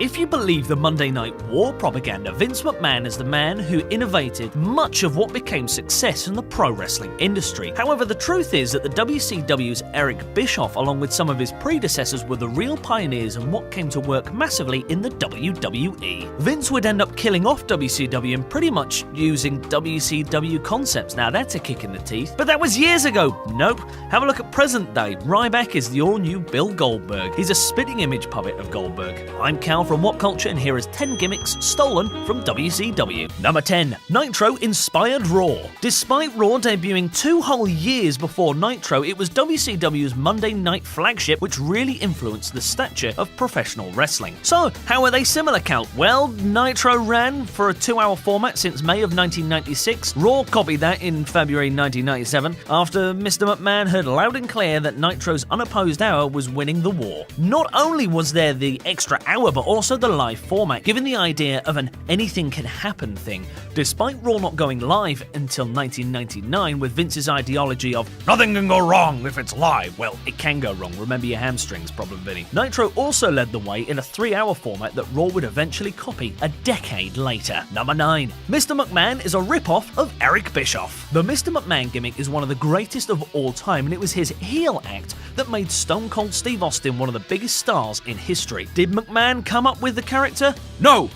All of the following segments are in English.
If you believe the Monday Night War propaganda, Vince McMahon is the man who innovated much of what became success in the pro wrestling industry. However, the truth is that the WCW's Eric Bischoff, along with some of his predecessors, were the real pioneers in what came to work massively in the WWE. Vince would end up killing off WCW and pretty much using WCW concepts. Now that's a kick in the teeth. But that was years ago. Nope. Have a look at present day. Ryback is the all-new Bill Goldberg. He's a spitting image puppet of Goldberg. I'm Cal from What Culture, and here is 10 gimmicks stolen from WCW. Number 10. Nitro-inspired Raw. Despite Raw debuting 2 whole years before Nitro, it was WCW's Monday night flagship which really influenced the stature of professional wrestling. So, how are they similar, Cal? Well, Nitro ran for a 2-hour format since May of 1996. Raw copied that in February 1997 after Mr. McMahon heard loud and clear that Nitro's unopposed hour was winning the war. Not only was there the extra hour, but also the live format, giving the idea of an anything can happen thing. Despite Raw not going live until 1999 with Vince's ideology of nothing can go wrong if it's live. Well, it can go wrong. Remember your hamstrings problem, Vinny. Nitro also led the way in a 3-hour format that Raw would eventually copy a decade later. Number 9. Mr. McMahon is a rip-off of Eric Bischoff. The Mr. McMahon gimmick is one of the greatest of all time, and it was his heel act that made Stone Cold Steve Austin one of the biggest stars in history. Did McMahon come up with the character? No,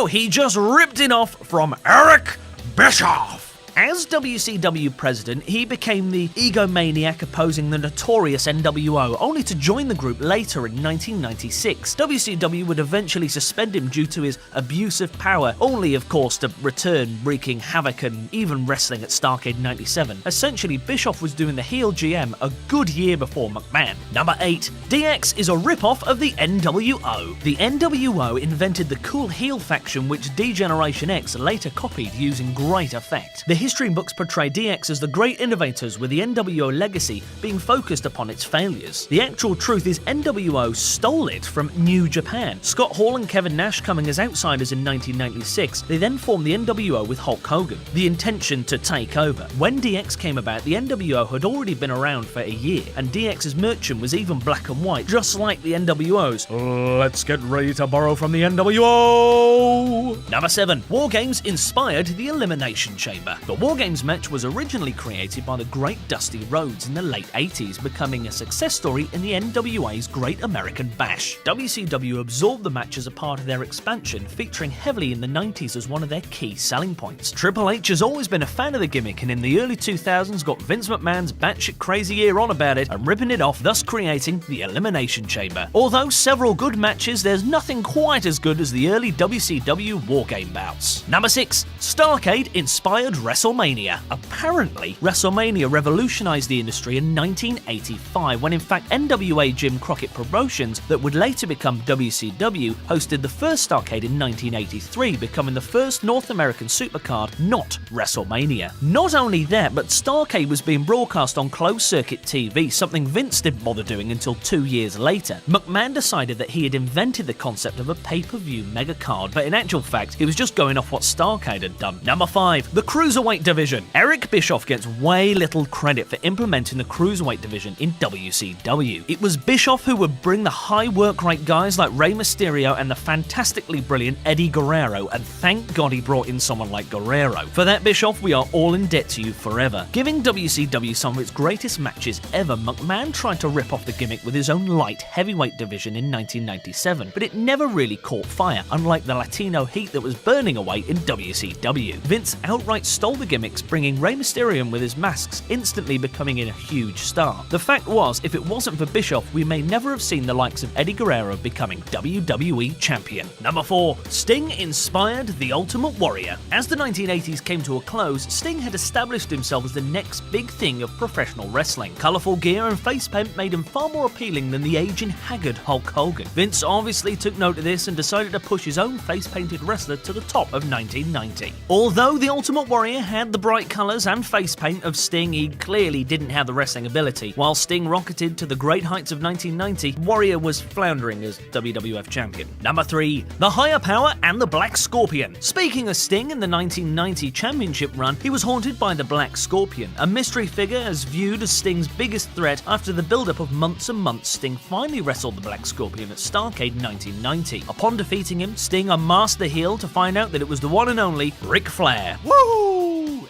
he just ripped it off from Eric Bischoff. As WCW president, he became the egomaniac opposing the notorious NWO, only to join the group later in 1996. WCW would eventually suspend him due to his abuse of power, only of course to return wreaking havoc and even wrestling at Starrcade 97. Essentially, Bischoff was doing the heel GM a good year before McMahon. Number 8. DX is a rip-off of the NWO. The NWO invented the cool heel faction which D-Generation X later copied using great effect. The history books portray DX as the great innovators, with the NWO legacy being focused upon its failures. The actual truth is NWO stole it from New Japan. Scott Hall and Kevin Nash coming as outsiders in 1996, they then formed the NWO with Hulk Hogan, the intention to take over. When DX came about, the NWO had already been around for a year, and DX's merchant was even black and white, just like the NWO's. Let's get ready to borrow from the NWO! Number 7. War Games inspired the Elimination Chamber. The War Games match was originally created by the great Dusty Rhodes in the late 80s, becoming a success story in the NWA's Great American Bash. WCW absorbed the match as a part of their expansion, featuring heavily in the 90s as one of their key selling points. Triple H has always been a fan of the gimmick, and in the early 2000s got Vince McMahon's batshit crazy ear on about it and ripping it off, thus creating the Elimination Chamber. Although several good matches, there's nothing quite as good as the early WCW War Game bouts. Number 6. Starrcade inspired WrestleMania. Apparently, WrestleMania revolutionized the industry in 1985, when in fact NWA Jim Crockett Promotions, that would later become WCW, hosted the first Starrcade in 1983, becoming the first North American supercard not WrestleMania. Not only that, but Starrcade was being broadcast on closed-circuit TV, something Vince didn't bother doing until 2 years later. McMahon decided that he had invented the concept of a pay-per-view megacard, but in actual fact, he was just going off what Starrcade had done. Number 5. The Cruiserweight division. Eric Bischoff gets way little credit for implementing the Cruiserweight division in WCW. It was Bischoff who would bring the high work rate guys like Rey Mysterio and the fantastically brilliant Eddie Guerrero, and thank God he brought in someone like Guerrero. For that, Bischoff, we are all in debt to you forever. Giving WCW some of its greatest matches ever, McMahon tried to rip off the gimmick with his own light heavyweight division in 1997, but it never really caught fire, unlike the Latino heat that was burning away in WCW. Vince outright stole the gimmicks, bringing Rey Mysterio with his masks, instantly becoming a huge star. The fact was, if it wasn't for Bischoff, we may never have seen the likes of Eddie Guerrero becoming WWE Champion. Number 4. Sting inspired The Ultimate Warrior. As the 1980s came to a close, Sting had established himself as the next big thing of professional wrestling. Colourful gear and face paint made him far more appealing than the aging, haggard Hulk Hogan. Vince obviously took note of this and decided to push his own face-painted wrestler to the top of 1990. Although The Ultimate Warrior had the bright colours and face paint of Sting, he clearly didn't have the wrestling ability. While Sting rocketed to the great heights of 1990, Warrior was floundering as WWF champion. Number 3. The Higher Power and the Black Scorpion. Speaking of Sting, in the 1990 championship run, he was haunted by the Black Scorpion, a mystery figure as viewed as Sting's biggest threat. After the build-up of months and months, Sting finally wrestled the Black Scorpion at Starrcade 1990. Upon defeating him, Sting unmasked the heel to find out that it was the one and only Ric Flair. Woo!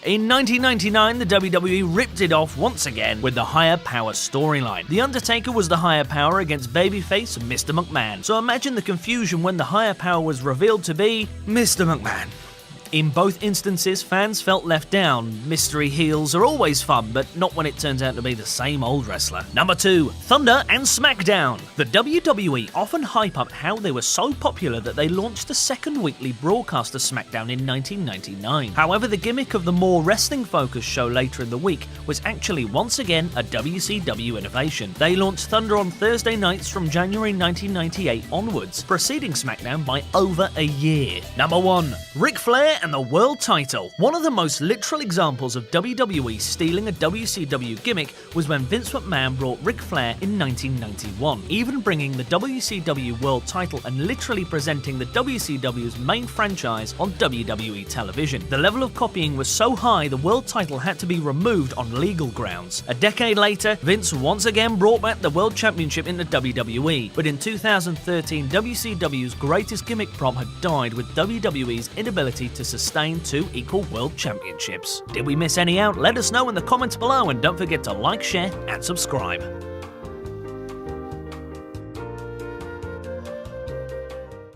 In 1999, the WWE ripped it off once again with the Higher Power storyline. The Undertaker was the Higher Power against babyface Mr. McMahon. So imagine the confusion when the Higher Power was revealed to be Mr. McMahon. In both instances, fans felt left down. Mystery heels are always fun, but not when it turns out to be the same old wrestler. Number 2. Thunder and SmackDown. The WWE often hype up how they were so popular that they launched a second weekly broadcast of SmackDown in 1999. However, the gimmick of the more wrestling-focused show later in the week was actually once again a WCW innovation. They launched Thunder on Thursday nights from January 1998 onwards, preceding SmackDown by over a year. Number 1. Ric Flair and the world title. One of the most literal examples of WWE stealing a WCW gimmick was when Vince McMahon brought Ric Flair in 1991, even bringing the WCW world title and literally presenting the WCW's main franchise on WWE television. The level of copying was so high the world title had to be removed on legal grounds. A decade later, Vince once again brought back the world championship into WWE, but in 2013 WCW's greatest gimmick prop had died with WWE's inability to sustain 2 equal world championships. Did we miss any out? Let us know in the comments below, and don't forget to like, share and subscribe.